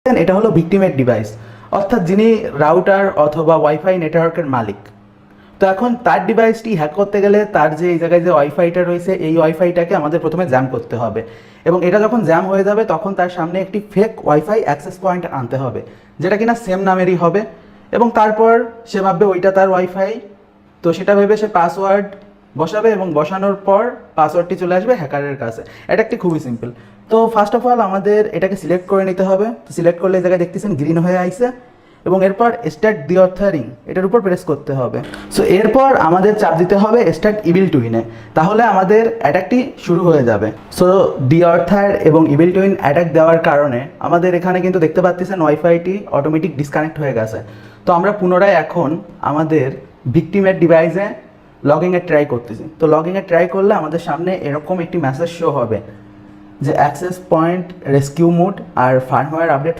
এটা হলো ভিক্টিমের ডিভাইস, অর্থাৎ যিনি রাউটার অথবা ওয়াইফাই নেটওয়ার্কের মালিক। তো এখন তার ডিভাইসটি হ্যাক করতে গেলে তার যে এই জায়গায় যে ওয়াইফাইটা রয়েছে এই ওয়াইফাইটাকে আমাদের প্রথমে জ্যাম করতে হবে, এবং এটা যখন জ্যাম হয়ে যাবে তখন তার সামনে একটি ফেক ওয়াইফাই অ্যাক্সেস পয়েন্ট আনতে হবে, যেটা কিনা সেম নামেরই হবে, এবং তারপর সে ভাববে ওইটা তার ওয়াইফাই। তো সেটা ভেবে সে পাসওয়ার্ড বসাবে এবং বসানোর পর পাসওয়ার্ডটি চলে আসবে হ্যাকারের কাছে। এটা একটি খুবই সিম্পল। তো ফার্স্ট অফ অল আমাদের এটাকে সিলেক্ট করে নিতে হবে। তো সিলেক্ট করলে এই জায়গায় দেখতেছেন গ্রিন হয়ে আইছে, এবং এরপর স্টার্ট দি অর্থারিং এটার উপর প্রেস করতে হবে। সো এরপর আমাদের চাপ দিতে হবে স্টার্ট ইভিল টুইনে, তাহলে আমাদের অ্যাটাকটি শুরু হয়ে যাবে। সো দি অর্থার এবং ইভিল টুইন অ্যাটাক দেওয়ার কারণে আমাদের এখানে কিন্তু দেখতে পাচ্ছেন ওয়াইফাইটি অটোমেটিক ডিসকানেক্ট হয়ে গেছে। তো আমরা পুনরায় এখন আমাদের ভিক্টিমের ডিভাইসে লগইনে ট্রাই করতেছি। তো লগইনে ট্রাই করলে আমাদের সামনে এরকম একটি মেসেজ শো হবে যে অ্যাক্সেস পয়েন্ট রেস্কিউ মোড আর ফার্মওয়্যার আপডেট